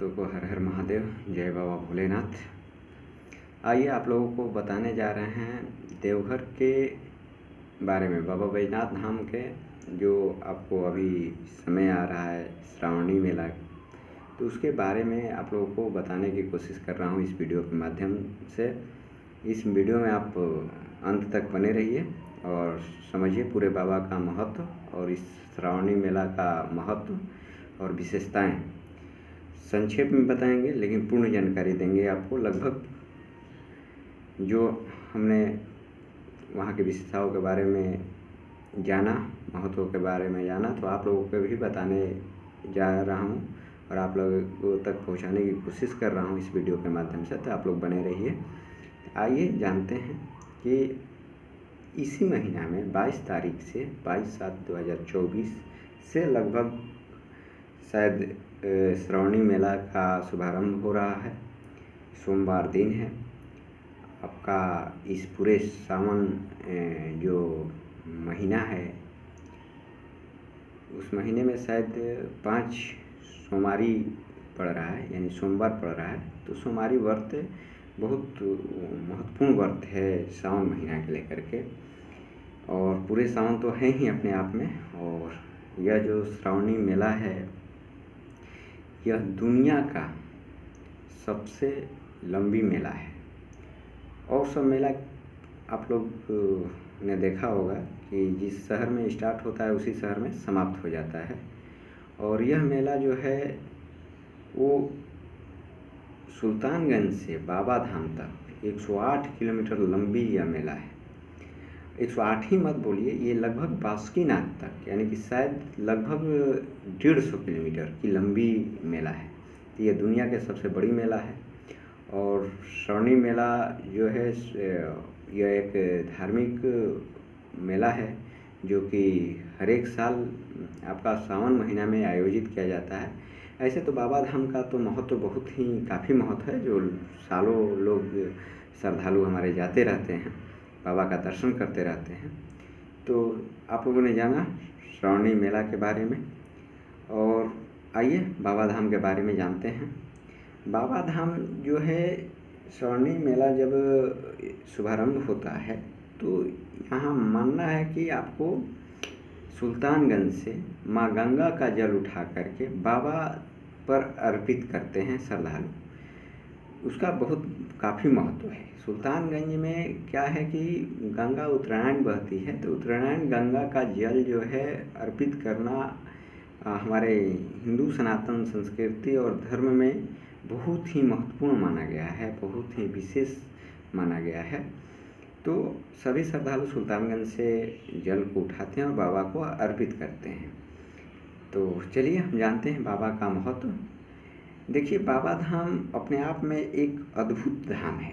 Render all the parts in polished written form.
भक्तों को हर हर महादेव, जय बाबा भोलेनाथ। आइए आप लोगों को बताने जा रहे हैं देवघर के बारे में, बाबा बैजनाथ धाम के, जो आपको अभी समय आ रहा है श्रावणी मेला, तो उसके बारे में आप लोगों को बताने की कोशिश कर रहा हूँ इस वीडियो के माध्यम से। इस वीडियो में आप अंत तक बने रहिए और समझिए पूरे बाबा का महत्व और इस श्रावणी मेला का महत्व और विशेषताएं संक्षेप में बताएंगे, लेकिन पूर्ण जानकारी देंगे आपको। लगभग जो हमने वहाँ की विशेषताओं के बारे में जाना, महत्व के बारे में जाना, तो आप लोगों को भी बताने जा रहा हूँ और आप लोगों तक पहुँचाने की कोशिश कर रहा हूँ इस वीडियो के माध्यम से। तो आप लोग बने रहिए। आइए जानते हैं कि इसी महीना में 22 तारीख से 22/7/2024 से लगभग शायद श्रावणी मेला का शुभारंभ हो रहा है। सोमवार दिन है आपका। इस पूरे सावन जो महीना है, उस महीने में शायद 5 सोमवारी पड़ रहा है, यानी सोमवार पड़ रहा है। तो सोमवारी व्रत बहुत महत्वपूर्ण व्रत है सावन महीना के लेकर के, और पूरे सावन तो है ही अपने आप में। और यह जो श्रावणी मेला है, यह दुनिया का सबसे लंबी मेला है। और सब मेला आप लोग ने देखा होगा कि जिस शहर में स्टार्ट होता है उसी शहर में समाप्त हो जाता है। और यह मेला जो है वो सुल्तानगंज से बाबा धाम तक 108 किलोमीटर लंबी यह मेला है। 108 ही मत बोलिए, ये लगभग बासुकीनाथ तक, यानी कि शायद लगभग 150 किलोमीटर की लंबी मेला है। तो ये दुनिया के सबसे बड़ी मेला है। और श्रावणी मेला जो है यह एक धार्मिक मेला है जो कि हर एक साल आपका सावन महीना में आयोजित किया जाता है। ऐसे तो बाबा धाम का तो महत्व बहुत ही काफ़ी महत्व है, जो सालों लोग श्रद्धालु हमारे जाते रहते हैं, बाबा का दर्शन करते रहते हैं। तो आप लोगों ने जाना श्रावणी मेला के बारे में, और आइए बाबा धाम के बारे में जानते हैं। बाबा धाम जो है, श्रावणी मेला जब शुभारंभ होता है तो यहाँ मानना है कि आपको सुल्तानगंज से माँ गंगा का जल उठा करके बाबा पर अर्पित करते हैं श्रद्धालु। उसका बहुत काफ़ी महत्व है। सुल्तानगंज में क्या है कि गंगा उत्तरायण बहती है, तो उत्तरायण गंगा का जल जो है अर्पित करना हमारे हिंदू सनातन संस्कृति और धर्म में बहुत ही महत्वपूर्ण माना गया है, बहुत ही विशेष माना गया है। तो सभी श्रद्धालु सुल्तानगंज से जल को उठाते हैं और बाबा को अर्पित करते हैं। तो चलिए हम जानते हैं बाबा का महत्व। देखिए, बाबा धाम अपने आप में एक अद्भुत धाम है,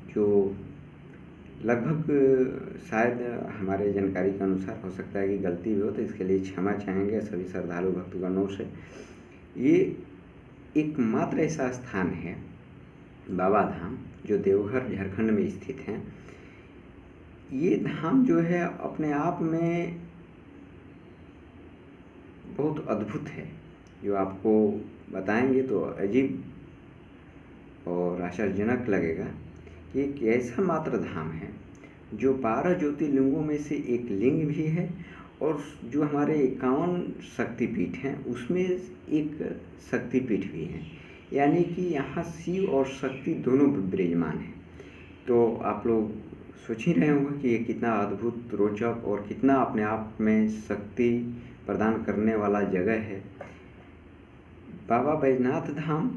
जो लगभग शायद हमारे जानकारी के अनुसार, हो सकता है कि गलती भी हो तो इसके लिए क्षमा चाहेंगे सभी श्रद्धालु भक्तगणों से। ये एकमात्र ऐसा स्थान है बाबा धाम जो देवघर झारखंड में स्थित है। ये धाम जो है अपने आप में बहुत अद्भुत है, जो आपको बताएंगे तो अजीब और आश्चर्यजनक लगेगा कि एक ऐसा मात्र धाम है जो 12 ज्योतिर्लिंगों में से एक लिंग भी है, और जो हमारे 51 शक्तिपीठ हैं उसमें एक शक्तिपीठ भी है। यानी कि यहाँ शिव और शक्ति दोनों विराजमान हैं। तो आप लोग सोच ही रहे होंगे कि ये कितना अद्भुत, रोचक और कितना अपने आप में शक्ति प्रदान करने वाला जगह है। बाबा बैजनाथ धाम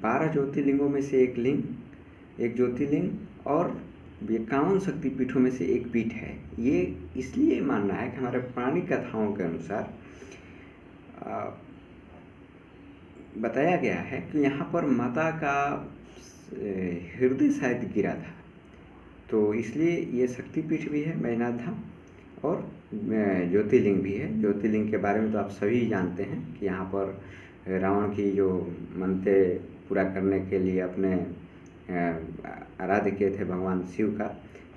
12 ज्योतिर्लिंगों में से एक ज्योतिर्लिंग और 51 शक्तिपीठों में से एक पीठ है। ये इसलिए मानना है कि हमारे पौराणिक कथाओं के अनुसार बताया गया है कि यहाँ पर माता का हृदय शायद गिरा था, तो इसलिए ये शक्तिपीठ भी है बैजनाथ धाम, और ज्योतिर्लिंग भी है। ज्योतिर्लिंग के बारे में तो आप सभी जानते हैं कि यहाँ पर रावण की जो मन्नतें पूरा करने के लिए अपने आराध्य किए थे भगवान शिव का,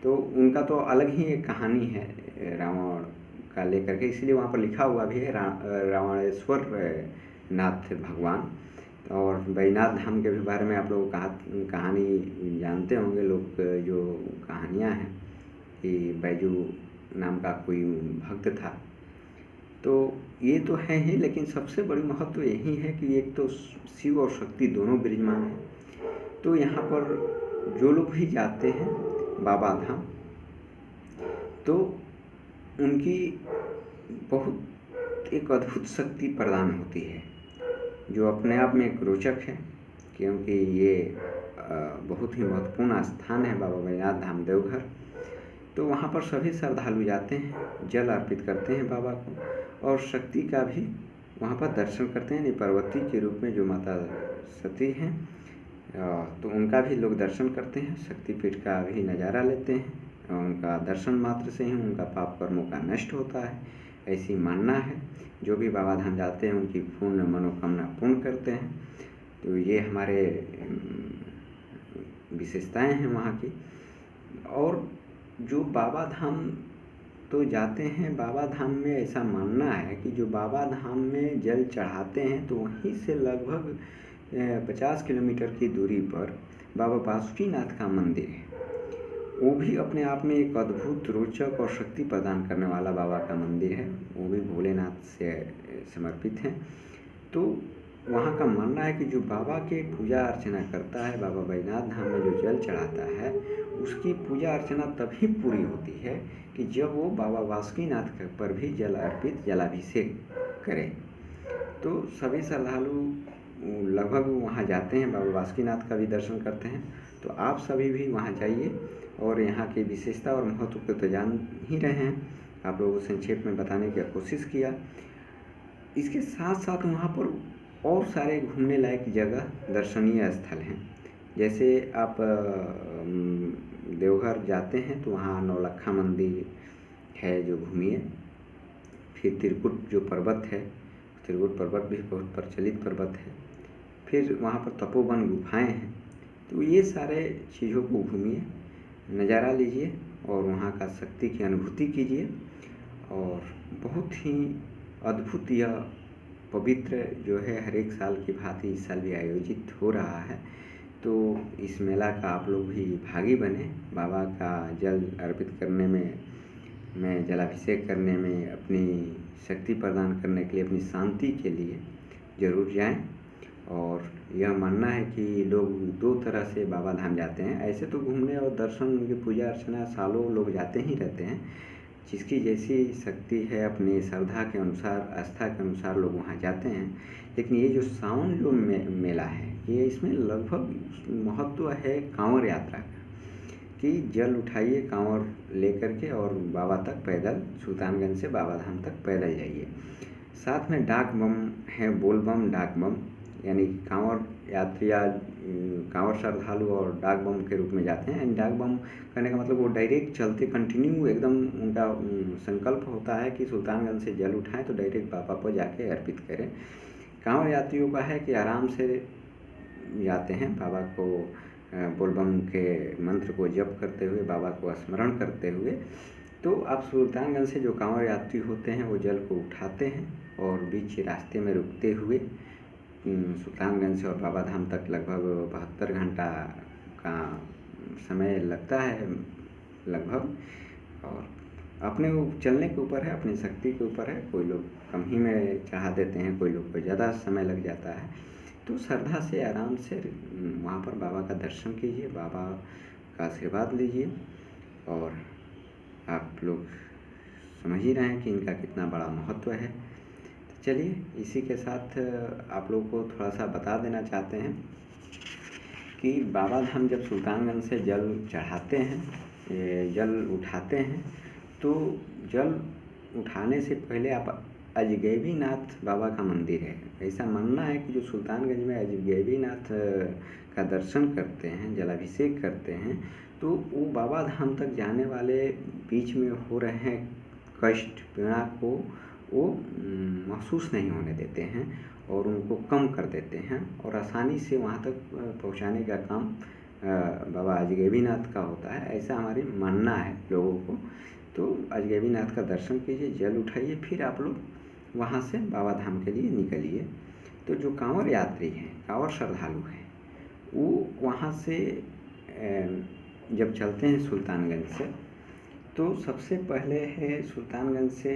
तो उनका तो अलग ही एक कहानी है रावण का लेकर के, इसलिए वहाँ पर लिखा हुआ भी है रावणेश्वर नाथ भगवान। और बैजनाथ धाम के भी बारे में आप लोग कहानी जानते होंगे लोग, जो कहानियाँ हैं कि बैजू नाम का कोई भक्त था। तो ये तो है ही, लेकिन सबसे बड़ी महत्व तो यही है कि एक तो शिव और शक्ति दोनों विराजमान हैं। तो यहाँ पर जो लोग भी जाते हैं बाबा धाम, तो उनकी बहुत एक अद्भुत शक्ति प्रदान होती है, जो अपने आप में एक रोचक है, क्योंकि ये बहुत ही महत्वपूर्ण स्थान है बाबा बैजनाथ धाम देवघर। तो वहाँ पर सभी श्रद्धालु जाते हैं, जल अर्पित करते हैं बाबा को, और शक्ति का भी वहाँ पर दर्शन करते हैं। पार्वती के रूप में जो माता सती हैं, तो उनका भी लोग दर्शन करते हैं, शक्तिपीठ का भी नज़ारा लेते हैं। उनका दर्शन मात्र से ही उनका पाप कर्मों का नष्ट होता है, ऐसी मानना है। जो भी बाबा धाम जाते हैं उनकी पूर्ण मनोकामना पूर्ण करते हैं। तो ये हमारे विशेषताएं हैं वहाँ की। और जो बाबा धाम तो जाते हैं, बाबा धाम में ऐसा मानना है कि जो बाबा धाम में जल चढ़ाते हैं, तो वहीं से लगभग 50 किलोमीटर की दूरी पर बाबा बासुकीनाथ का मंदिर है। वो भी अपने आप में एक अद्भुत, रोचक और शक्ति प्रदान करने वाला बाबा का मंदिर है। वो भी भोलेनाथ से समर्पित हैं। तो वहाँ का मानना है कि जो बाबा के पूजा अर्चना करता है, बाबा बैजनाथ धाम में जो जल चढ़ाता है, उसकी पूजा अर्चना तभी पूरी होती है कि जब वो बाबा बासुकीनाथ पर भी जल अर्पित, जलाभिषेक करे। तो सभी श्रद्धालु लगभग वहाँ जाते हैं, बाबा बासुकीनाथ का भी दर्शन करते हैं। तो आप सभी भी वहाँ जाइए और यहाँ की विशेषता और महत्व को तो जान ही रहे हैं, आप लोगों को संक्षेप में बताने की कोशिश किया। इसके साथ साथ वहाँ पर और सारे घूमने लायक जगह, दर्शनीय स्थल हैं। जैसे आप देवघर जाते हैं तो वहाँ नौलखा मंदिर है, जो घूमिए। फिर त्रिकुट जो पर्वत है, त्रिकुट पर्वत भी बहुत प्रचलित पर्वत है। फिर वहाँ पर तपोवन गुफाएं हैं। तो ये सारे चीज़ों को घूमिए, नज़ारा लीजिए और वहाँ का शक्ति की अनुभूति कीजिए। और बहुत ही अद्भुत यह पवित्र जो है हर एक साल की भांति इस साल भी आयोजित हो रहा है। तो इस मेला का आप लोग भी भागी बने, बाबा का जल अर्पित करने में जलाभिषेक करने में, अपनी शक्ति प्रदान करने के लिए, अपनी शांति के लिए ज़रूर जाएं। और यह मानना है कि लोग दो तरह से बाबा धाम जाते हैं। ऐसे तो घूमने और दर्शन, उनकी पूजा अर्चना सालों लोग जाते ही रहते हैं। जिसकी जैसी शक्ति है, अपनी श्रद्धा के अनुसार, आस्था के अनुसार लोग वहाँ जाते हैं। लेकिन ये जो सावन जो मेला है, ये इसमें लगभग महत्व है कांवड़ यात्रा का, कि जल उठाइए कांवड़ लेकर के और बाबा तक पैदल, सुल्तानगंज से बाबा धाम तक पैदल जाइए। साथ में डाक बम है, बोल बम, डाक बम, यानी कांवड़ यात्रिया, कांवड़ श्रद्धालु और डाक बम के रूप में जाते हैं। डाक बम करने का मतलब वो डायरेक्ट चलते कंटिन्यू एकदम, उनका संकल्प होता है कि सुल्तानगंज से जल उठाएं तो डायरेक्ट बाबा पर जाके अर्पित करें। कांवड़ यात्रियों का है कि आराम से जाते हैं, बाबा को बोलबम के मंत्र को जप करते हुए, बाबा को स्मरण करते हुए। तो आप सुल्तानगंज से जो कांवड़ यात्री होते हैं वो जल को उठाते हैं और बीच रास्ते में रुकते हुए सुल्तानगंज से और बाबा धाम तक लगभग 72 घंटा का समय लगता है लगभग। और अपने चलने के ऊपर है, अपनी शक्ति के ऊपर है। कोई लोग कम ही में चढ़ा देते हैं, कोई लोग को ज़्यादा समय लग जाता है। तो श्रद्धा से आराम से वहाँ पर बाबा का दर्शन कीजिए, बाबा का आशीर्वाद लीजिए। और आप लोग समझ ही रहे हैं कि इनका कितना बड़ा महत्व है। तो चलिए, इसी के साथ आप लोग को थोड़ा सा बता देना चाहते हैं कि बाबा धाम जब सुल्तानगंज से जल चढ़ाते हैं, जल उठाते हैं, तो जल उठाने से पहले आप अजगैबीनाथ बाबा का मंदिर है। ऐसा मानना है कि जो सुल्तानगंज में अजगैबीनाथ का दर्शन करते हैं, जलाभिषेक करते हैं, तो वो बाबा धाम तक जाने वाले बीच में हो रहे हैं कष्ट, पीड़ा को वो महसूस नहीं होने देते हैं और उनको कम कर देते हैं और आसानी से वहाँ तक पहुँचाने का काम बाबा अजगैबीनाथ का होता है। ऐसा हमारी मानना है लोगों को। तो अजगैबीनाथ का दर्शन कीजिए, जल उठाइए, फिर आप लोग वहाँ से बाबा धाम के लिए निकलिए। तो तो जो कांवड़ यात्री हैं, कांवड़ श्रद्धालु हैं, वो वहाँ से जब चलते हैं सुल्तानगंज से, तो सबसे पहले है सुल्तानगंज से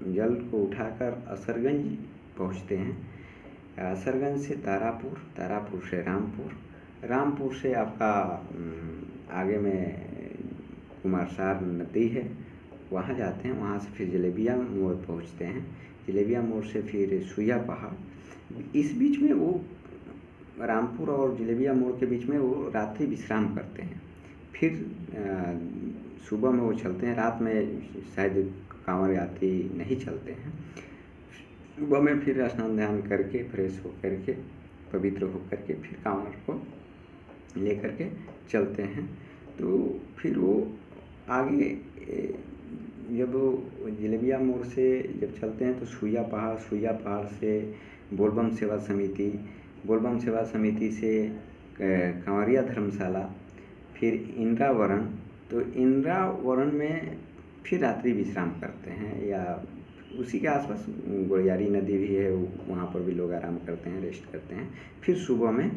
जल को उठाकर असरगंज पहुँचते हैं। असरगंज से तारापुर, तारापुर से रामपुर, रामपुर से आपका आगे में कुमारसार नदी है, वहाँ जाते हैं। वहाँ से फिर जलेबिया मोड़ पहुँचते हैं। जलेबिया मोड़ से फिर सुइया पहाड़। इस बीच में वो रामपुर और जलेबिया मोड़ के बीच में वो रात्रि विश्राम करते हैं। फिर सुबह में वो चलते हैं। रात में शायद कांवड़ यात्री नहीं चलते हैं। सुबह में फिर स्नान ध्यान करके फ्रेश होकर के पवित्र होकर के फिर कांवड़ को लेकर के चलते हैं। तो फिर वो आगे जब जलेबिया मोड़ से जब चलते हैं तो सुइया पहाड़ से बोलबम सेवा समिति, बोलबम सेवा समिति से कंवरिया धर्मशाला, फिर इंद्रावरण। तो इंद्रावरण में फिर रात्रि विश्राम करते हैं, या उसी के आसपास गोड़ियारी नदी भी है, वहाँ पर भी लोग आराम करते हैं, रेस्ट करते हैं। फिर सुबह में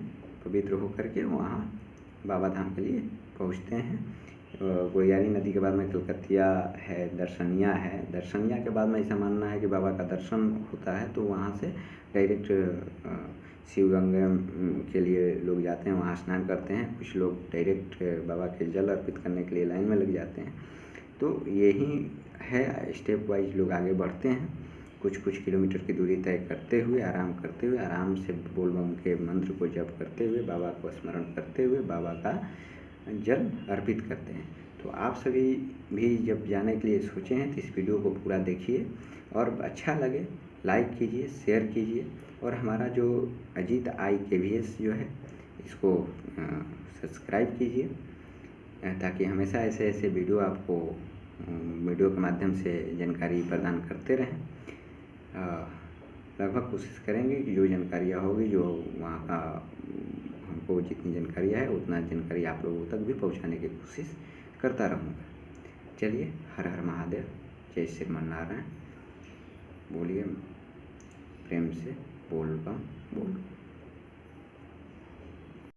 पवित्र होकर के वहाँ बाबा धाम के लिए पहुँचते हैं। गोड़ियारी नदी के बाद में कलकतिया है, दर्शनिया है। दर्शनिया के बाद में ऐसा मानना है कि बाबा का दर्शन होता है, तो वहाँ से डायरेक्ट शिव गंगा के लिए लोग जाते हैं, वहाँ स्नान करते हैं। कुछ लोग डायरेक्ट बाबा के जल अर्पित करने के लिए लाइन में लग जाते हैं। तो यही है, स्टेप वाइज लोग आगे बढ़ते हैं। कुछ किलोमीटर की दूरी तय करते हुए, आराम से बोलबम के मंत्र को जप करते हुए, बाबा को स्मरण करते हुए बाबा का जल अर्पित करते हैं। तो आप सभी भी जब जाने के लिए सोचे हैं तो इस वीडियो को पूरा देखिए, और अच्छा लगे लाइक कीजिए, शेयर कीजिए, और हमारा जो अजीत IKVS जो है इसको सब्सक्राइब कीजिए, ताकि हमेशा ऐसे वीडियो आपको वीडियो के माध्यम से जानकारी प्रदान करते रहें। लगभग कोशिश करेंगे कि जो जानकारियाँ होगी, जो वहाँ का हमको जितनी जानकारियाँ है उतना जानकारी आप लोगों तक भी पहुँचाने की कोशिश करता रहूँगा। चलिए, हर हर महादेव, जय श्रीमन्नारायण। बोलिए प्रेम से, बोल बम बोल।